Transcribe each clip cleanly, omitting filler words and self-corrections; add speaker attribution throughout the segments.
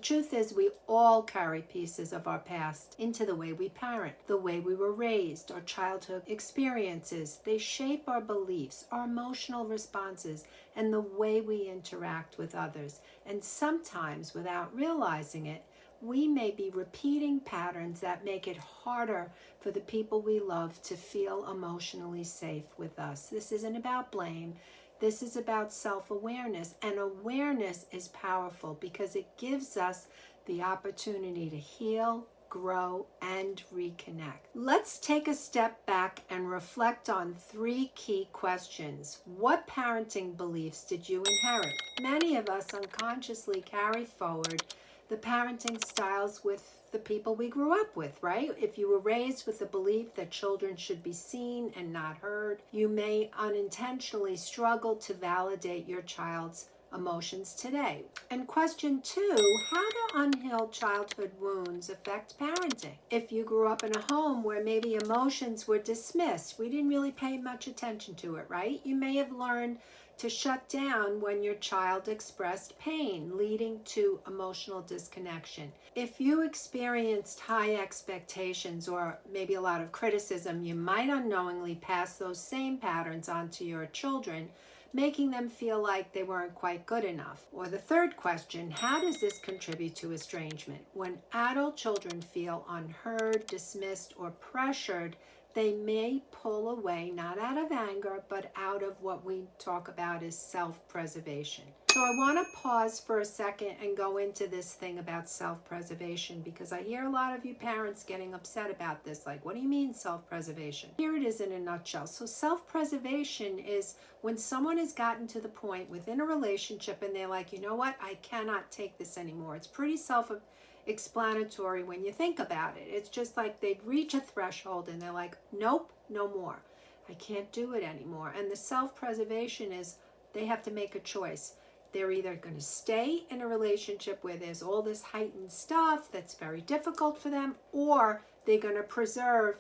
Speaker 1: The truth is, we all carry pieces of our past into the way we parent, the way we were raised, our childhood experiences. They shape our beliefs, our emotional responses, and the way we interact with others. And sometimes, without realizing it, we may be repeating patterns that make it harder for the people we love to feel emotionally safe with us. This isn't about blame. This is about self-awareness, and awareness is powerful because it gives us the opportunity to heal, grow, and reconnect. Let's take a step back and reflect on 3 key questions. What parenting beliefs did you inherit? Many of us unconsciously carry forward the parenting styles with the people we grew up with, right? If you were raised with the belief that children should be seen and not heard, you may unintentionally struggle to validate your child's emotions today. And question 2, how do unhealed childhood wounds affect parenting? If you grew up in a home where maybe emotions were dismissed, we didn't really pay much attention to it, right? You may have learned to shut down when your child expressed pain, leading to emotional disconnection. If you experienced high expectations or maybe a lot of criticism, you might unknowingly pass those same patterns on to your children, making them feel like they weren't quite good enough. Or the third question, how does this contribute to estrangement? When adult children feel unheard, dismissed, or pressured, they may pull away, not out of anger, but out of what we talk about as self-preservation. So I want to pause for a second and go into this thing about self-preservation, because I hear a lot of you parents getting upset about this. Like, what do you mean self-preservation? Here it is in a nutshell. So self-preservation is when someone has gotten to the point within a relationship and they're like, you know what, I cannot take this anymore. It's pretty self-explanatory when you think about it. It's just like they've reached a threshold and they're like, nope, no more. I can't do it anymore. And the self-preservation is they have to make a choice. They're either going to stay in a relationship where there's all this heightened stuff that's very difficult for them, or they're going to preserve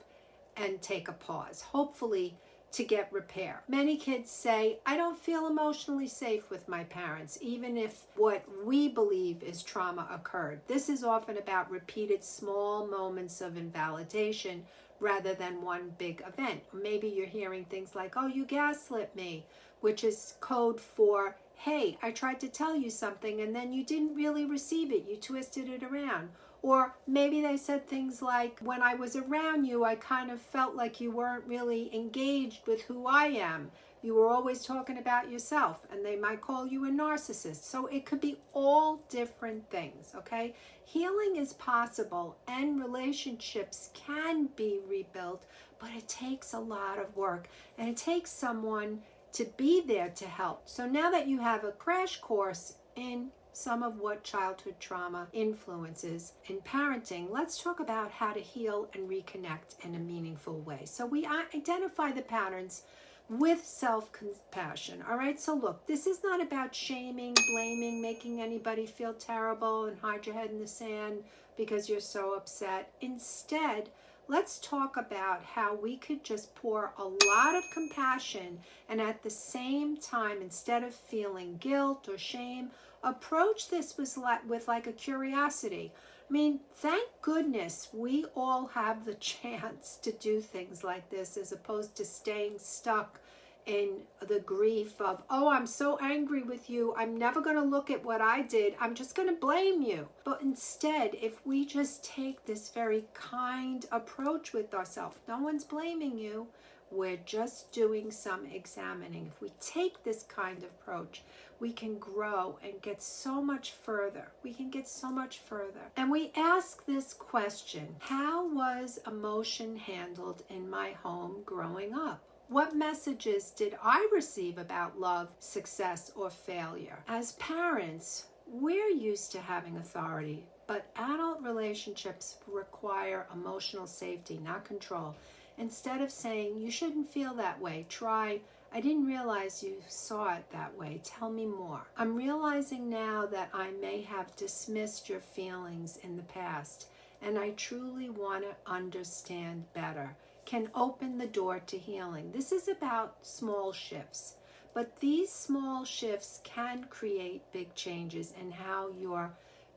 Speaker 1: and take a pause, hopefully to get repair. Many kids say, I don't feel emotionally safe with my parents, even if what we believe is trauma occurred. This is often about repeated small moments of invalidation rather than one big event. Maybe you're hearing things like, oh, you gaslit me, which is code for, hey, I tried to tell you something and then you didn't really receive it. You twisted it around. Or maybe they said things like, when I was around you, I kind of felt like you weren't really engaged with who I am. You were always talking about yourself, and they might call you a narcissist. So it could be all different things, okay? Healing is possible and relationships can be rebuilt, but it takes a lot of work and it takes someone to be there to help. So now that you have a crash course in some of what childhood trauma influences in parenting, let's talk about how to heal and reconnect in a meaningful way. So we identify the patterns with self-compassion. All right, so look, this is not about shaming, blaming, making anybody feel terrible and hide your head in the sand because you're so upset. Instead, let's talk about how we could just pour a lot of compassion and at the same time, instead of feeling guilt or shame, approach this with like a curiosity. I mean, thank goodness we all have the chance to do things like this as opposed to staying stuck in the grief of, oh, I'm so angry with you. I'm never going to look at what I did. I'm just going to blame you. But instead, if we just take this very kind approach with ourselves, no one's blaming you. We're just doing some examining. If we take this kind of approach, we can grow and get so much further. We can get so much further. And we ask this question, how was emotion handled in my home growing up? What messages did I receive about love, success, or failure? As parents, we're used to having authority, but adult relationships require emotional safety, not control. Instead of saying, you shouldn't feel that way, try, I didn't realize you saw it that way. Tell me more. I'm realizing now that I may have dismissed your feelings in the past, and I truly want to understand better. Can open the door to healing. This is about small shifts, but these small shifts can create big changes in how your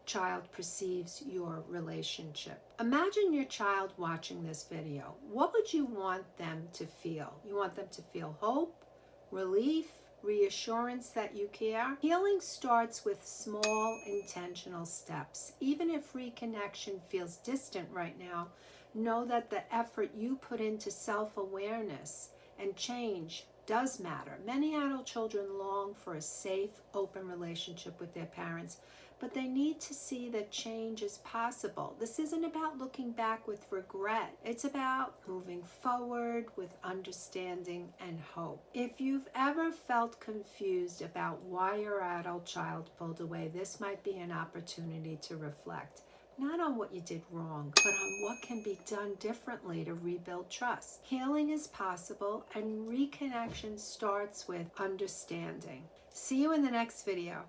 Speaker 1: child perceives your relationship. Imagine your child watching this video. What would you want them to feel? You want them to feel hope, relief, reassurance that you care? Healing starts with small, intentional steps. Even if reconnection feels distant right now, know that the effort you put into self-awareness and change does matter. Many adult children long for a safe, open relationship with their parents, but they need to see that change is possible. This isn't about looking back with regret. It's about moving forward with understanding and hope. If you've ever felt confused about why your adult child pulled away, this might be an opportunity to reflect. Not on what you did wrong, but on what can be done differently to rebuild trust. Healing is possible, and reconnection starts with understanding. See you in the next video.